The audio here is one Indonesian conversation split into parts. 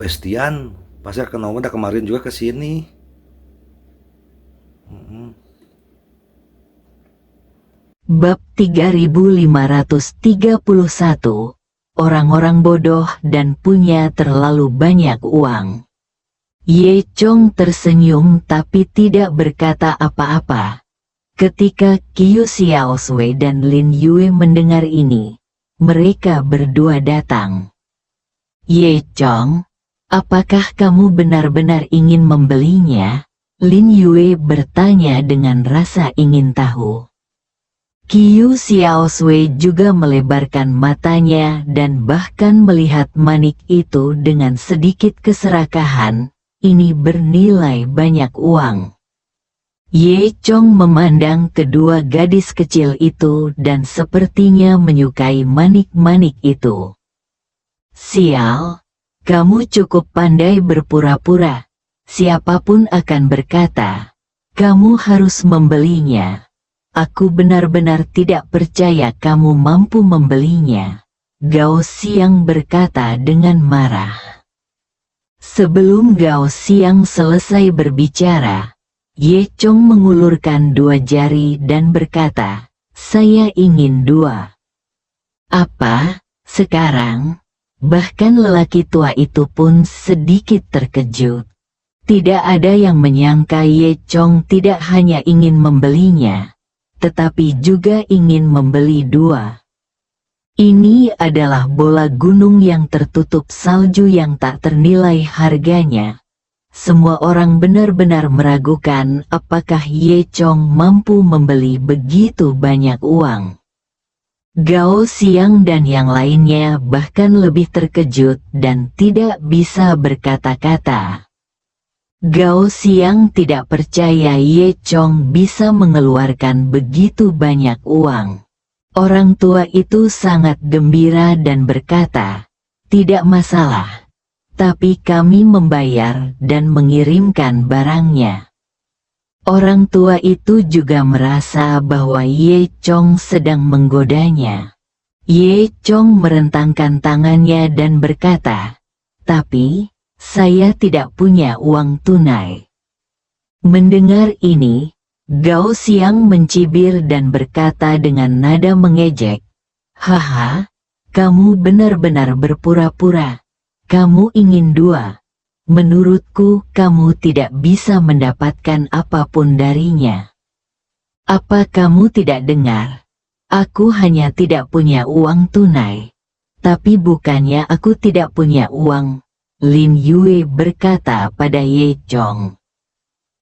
Bestian, pasar kenapa udah kemarin juga ke sini. Bab 3531. Orang-orang bodoh dan punya terlalu banyak uang. Ye Chong tersenyum tapi tidak berkata apa-apa. Ketika Qiu Xiaoswei dan Lin Yue mendengar ini, mereka berdua datang. Ye Chong, apakah kamu benar-benar ingin membelinya? Lin Yue bertanya dengan rasa ingin tahu. Qiu Xiaoswei juga melebarkan matanya dan bahkan melihat manik itu dengan sedikit keserakahan. Ini bernilai banyak uang. Ye Chong memandang kedua gadis kecil itu dan sepertinya menyukai manik-manik itu. Sial, kamu cukup pandai berpura-pura. Siapapun akan berkata, kamu harus membelinya. Aku benar-benar tidak percaya kamu mampu membelinya. Gao Xiang berkata dengan marah. Sebelum Gao Xiang selesai berbicara, Ye Chong mengulurkan dua jari dan berkata, saya ingin dua. Apa, sekarang? Bahkan lelaki tua itu pun sedikit terkejut. Tidak ada yang menyangka Ye Chong tidak hanya ingin membelinya, tetapi juga ingin membeli dua. Ini adalah bola gunung yang tertutup salju yang tak ternilai harganya. Semua orang benar-benar meragukan apakah Ye Chong mampu membeli begitu banyak uang. Gao Xiang dan yang lainnya bahkan lebih terkejut dan tidak bisa berkata-kata. Gao Xiang tidak percaya Ye Chong bisa mengeluarkan begitu banyak uang. Orang tua itu sangat gembira dan berkata, tidak masalah, tapi kami membayar dan mengirimkan barangnya. Orang tua itu juga merasa bahwa Ye Chong sedang menggodanya. Ye Chong merentangkan tangannya dan berkata, tapi saya tidak punya uang tunai. Mendengar ini, Gao Xiang mencibir dan berkata dengan nada mengejek, haha, kamu benar-benar berpura-pura. Kamu ingin dua. Menurutku kamu tidak bisa mendapatkan apapun darinya. Apa kamu tidak dengar? Aku hanya tidak punya uang tunai. Tapi bukannya aku tidak punya uang. Lin Yue berkata pada Ye Chong.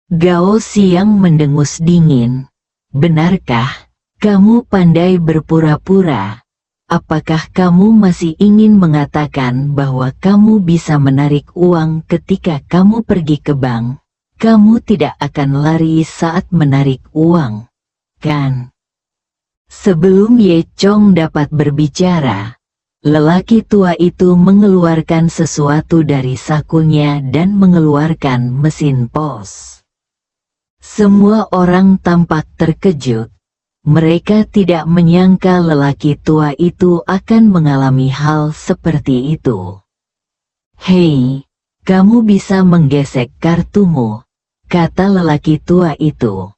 Gao Xiang mendengus dingin. Benarkah, kamu pandai berpura-pura? Apakah kamu masih ingin mengatakan bahwa kamu bisa menarik uang ketika kamu pergi ke bank? Kamu tidak akan lari saat menarik uang, kan? Sebelum Ye Chong dapat berbicara, lelaki tua itu mengeluarkan sesuatu dari sakunya dan mengeluarkan mesin pos. Semua orang tampak terkejut. Mereka tidak menyangka lelaki tua itu akan mengalami hal seperti itu. Hei, kamu bisa menggesek kartumu, kata lelaki tua itu.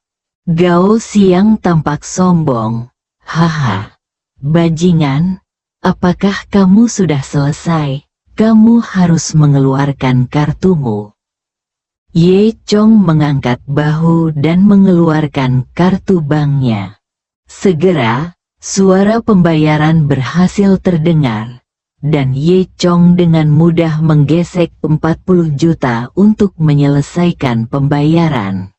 Gao Xiang tampak sombong. Haha, bajingan. Apakah kamu sudah selesai? Kamu harus mengeluarkan kartumu. Ye Chong mengangkat bahu dan mengeluarkan kartu banknya. Segera, suara pembayaran berhasil terdengar, dan Ye Chong dengan mudah menggesek 40 juta untuk menyelesaikan pembayaran.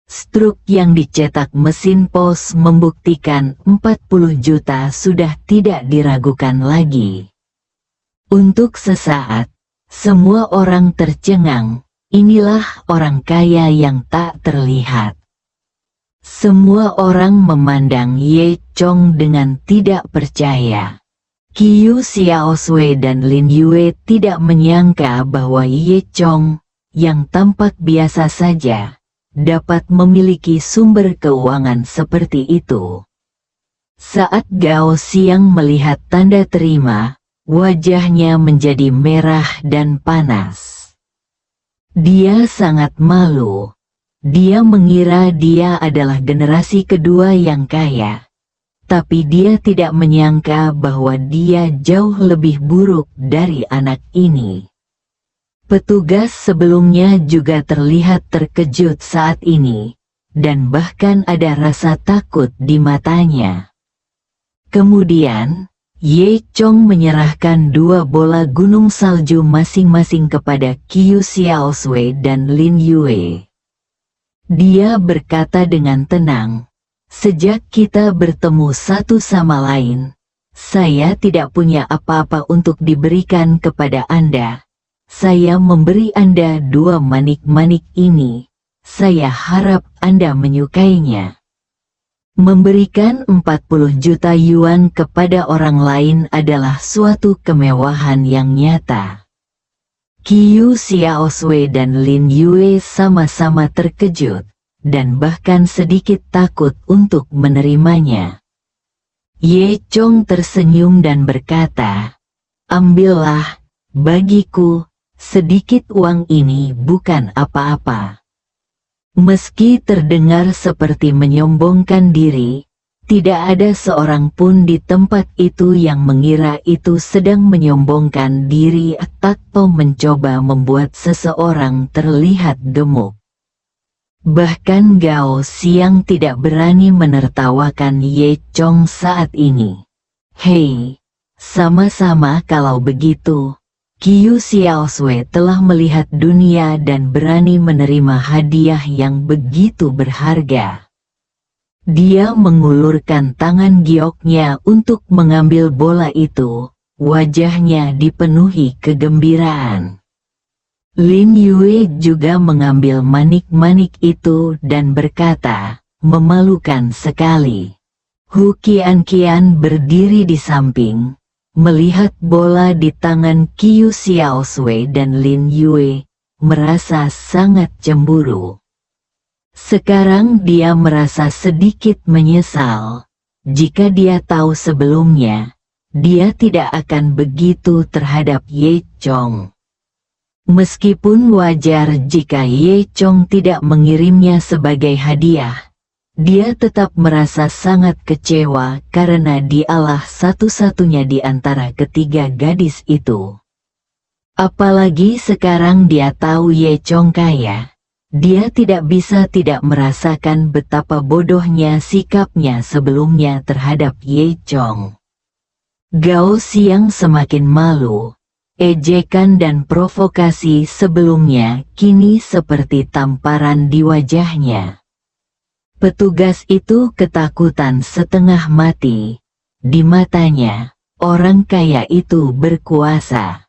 Struk yang dicetak mesin pos membuktikan 40 juta sudah tidak diragukan lagi. Untuk sesaat, semua orang tercengang. Inilah orang kaya yang tak terlihat. Semua orang memandang Ye Chong dengan tidak percaya. Qiu Xiaoswei dan Lin Yue tidak menyangka bahwa Ye Chong, yang tampak biasa saja, dapat memiliki sumber keuangan seperti itu. Saat Gao Xiang melihat tanda terima, wajahnya menjadi merah dan panas. Dia sangat malu. Dia mengira dia adalah generasi kedua yang kaya. Tapi dia tidak menyangka bahwa dia jauh lebih buruk dari anak ini. Petugas sebelumnya juga terlihat terkejut saat ini, dan bahkan ada rasa takut di matanya. Kemudian, Ye Chong menyerahkan 2 bola gunung salju masing-masing kepada Qiu Xiaosui dan Lin Yue. Dia berkata dengan tenang, "Sejak kita bertemu satu sama lain, saya tidak punya apa-apa untuk diberikan kepada Anda. Saya memberi Anda 2 manik-manik ini. Saya harap Anda menyukainya." Memberikan 40 juta yuan kepada orang lain adalah suatu kemewahan yang nyata. Qiu Xiaosui dan Lin Yue sama-sama terkejut, dan bahkan sedikit takut untuk menerimanya. Ye Chong tersenyum dan berkata, "Ambillah, bagiku, sedikit uang ini bukan apa-apa." Meski terdengar seperti menyombongkan diri, tidak ada seorang pun di tempat itu yang mengira itu sedang menyombongkan diri atau mencoba membuat seseorang terlihat gemuk. Bahkan Gao Xiang tidak berani menertawakan Ye Chong saat ini. "Hei, sama-sama kalau begitu." Qiu Xiaosui telah melihat dunia dan berani menerima hadiah yang begitu berharga. Dia mengulurkan tangan gioknya untuk mengambil bola itu, wajahnya dipenuhi kegembiraan. Lin Yue juga mengambil manik-manik itu dan berkata, "Memalukan sekali." Hu Qian berdiri di samping, melihat bola di tangan Qiu Xiaosui dan Lin Yue, merasa sangat cemburu. Sekarang dia merasa sedikit menyesal. Jika dia tahu sebelumnya, dia tidak akan begitu terhadap Ye Chong. Meskipun wajar jika Ye Chong tidak mengirimnya sebagai hadiah, dia tetap merasa sangat kecewa karena dialah satu-satunya di antara ketiga gadis itu. Apalagi sekarang dia tahu Ye Chong kaya, dia tidak bisa tidak merasakan betapa bodohnya sikapnya sebelumnya terhadap Ye Chong. Gao Xiang semakin malu. Ejekan dan provokasi sebelumnya kini seperti tamparan di wajahnya. Petugas itu ketakutan setengah mati. Di matanya, orang kaya itu berkuasa.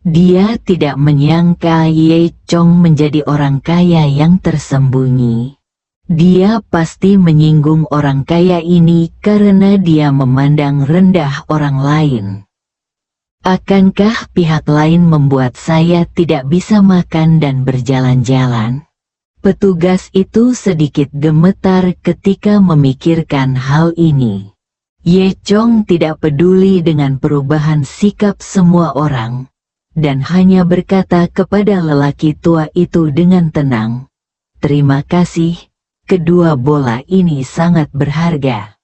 Dia tidak menyangka Ye Chong menjadi orang kaya yang tersembunyi. Dia pasti menyinggung orang kaya ini karena dia memandang rendah orang lain. Akankah pihak lain membuat saya tidak bisa makan dan berjalan-jalan? Petugas itu sedikit gemetar ketika memikirkan hal ini. Ye Chong tidak peduli dengan perubahan sikap semua orang, dan hanya berkata kepada lelaki tua itu dengan tenang, "Terima kasih, kedua bola ini sangat berharga."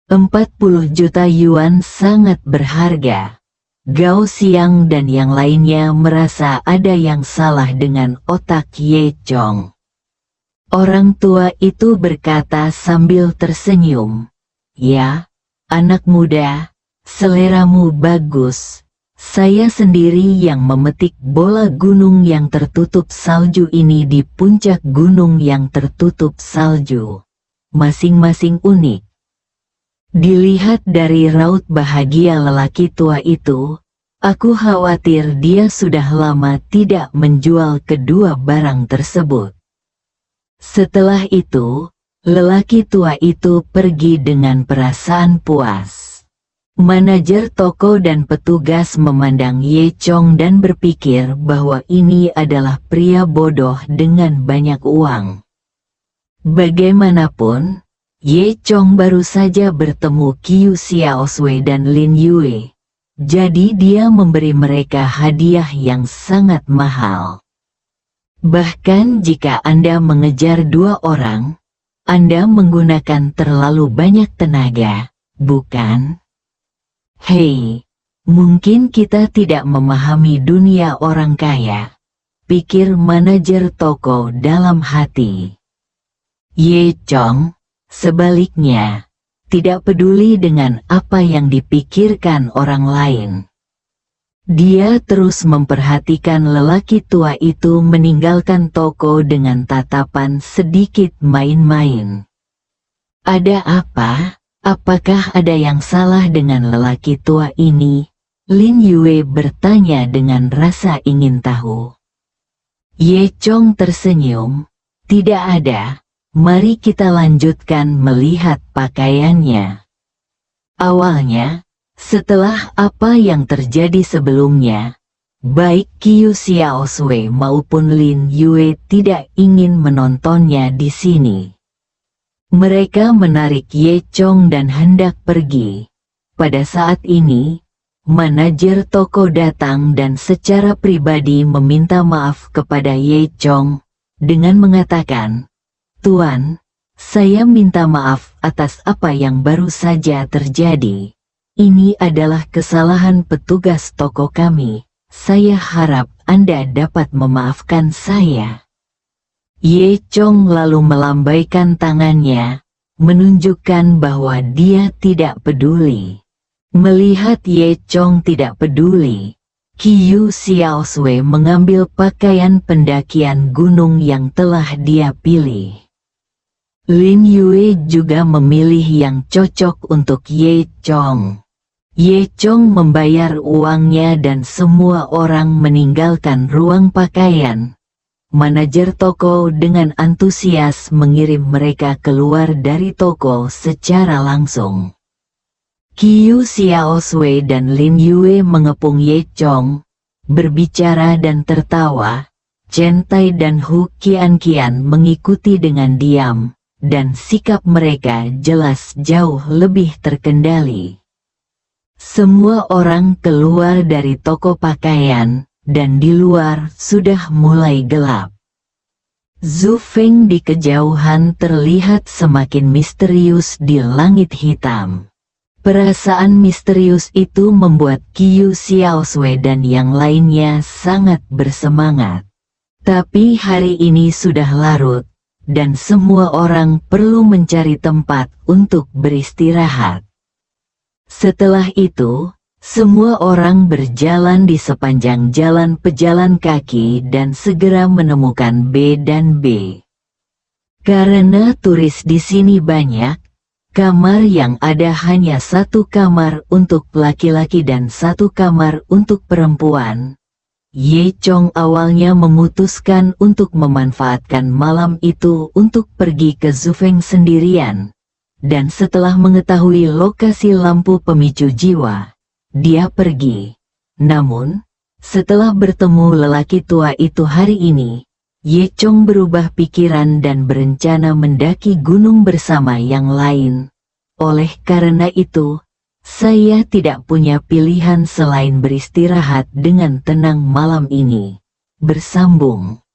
40 juta yuan sangat berharga. Gao Xiang dan yang lainnya merasa ada yang salah dengan otak Ye Chong. Orang tua itu berkata sambil tersenyum, "Ya, anak muda, seleramu bagus. Saya sendiri yang memetik bola gunung yang tertutup salju ini di puncak gunung yang tertutup salju. Masing-masing unik." Dilihat dari raut bahagia lelaki tua itu, aku khawatir dia sudah lama tidak menjual kedua barang tersebut. Setelah itu, lelaki tua itu pergi dengan perasaan puas. Manajer toko dan petugas memandang Ye Chong dan berpikir bahwa ini adalah pria bodoh dengan banyak uang. Bagaimanapun, Ye Chong baru saja bertemu Qiu Xiaosui dan Lin Yue. Jadi dia memberi mereka hadiah yang sangat mahal. Bahkan jika Anda mengejar 2 orang, Anda menggunakan terlalu banyak tenaga, bukan? Hei, mungkin kita tidak memahami dunia orang kaya, pikir manajer toko dalam hati. Ye Chong, sebaliknya, tidak peduli dengan apa yang dipikirkan orang lain. Dia terus memperhatikan lelaki tua itu meninggalkan toko dengan tatapan sedikit main-main. Ada apa? Apakah ada yang salah dengan lelaki tua ini? Lin Yue bertanya dengan rasa ingin tahu. Ye Chong tersenyum. Tidak ada. Mari kita lanjutkan melihat pakaiannya. Awalnya, setelah apa yang terjadi sebelumnya, baik Qiu Xiaosui maupun Lin Yue tidak ingin menontonnya di sini. Mereka menarik Ye Chong dan hendak pergi. Pada saat ini, manajer toko datang dan secara pribadi meminta maaf kepada Ye Chong dengan mengatakan, "Tuan, saya minta maaf atas apa yang baru saja terjadi. Ini adalah kesalahan petugas toko kami. Saya harap Anda dapat memaafkan saya." Ye Chong lalu melambaikan tangannya, menunjukkan bahwa dia tidak peduli. Melihat Ye Chong tidak peduli, Qiu Xiaosui mengambil pakaian pendakian gunung yang telah dia pilih. Lin Yue juga memilih yang cocok untuk Ye Chong. Ye Chong membayar uangnya dan semua orang meninggalkan ruang pakaian. Manajer toko dengan antusias mengirim mereka keluar dari toko secara langsung. Qiu Xiaosui dan Lin Yue mengepung Ye Chong, berbicara dan tertawa. Chen Tai dan Hu Qianqian mengikuti dengan diam, dan sikap mereka jelas jauh lebih terkendali. Semua orang keluar dari toko pakaian, dan di luar sudah mulai gelap. Zhu Feng di kejauhan terlihat semakin misterius di langit hitam. Perasaan misterius itu membuat Qiu Xiaosui dan yang lainnya sangat bersemangat. Tapi hari ini sudah larut, dan semua orang perlu mencari tempat untuk beristirahat. Setelah itu, semua orang berjalan di sepanjang jalan pejalan kaki dan segera menemukan B dan B. Karena turis di sini banyak, kamar yang ada hanya 1 kamar untuk laki-laki dan 1 kamar untuk perempuan. Ye Chong awalnya memutuskan untuk memanfaatkan malam itu untuk pergi ke Zufeng sendirian. Dan setelah mengetahui lokasi lampu pemicu jiwa, dia pergi. Namun, setelah bertemu lelaki tua itu hari ini, Ye Chong berubah pikiran dan berencana mendaki gunung bersama yang lain. Oleh karena itu, saya tidak punya pilihan selain beristirahat dengan tenang malam ini. Bersambung.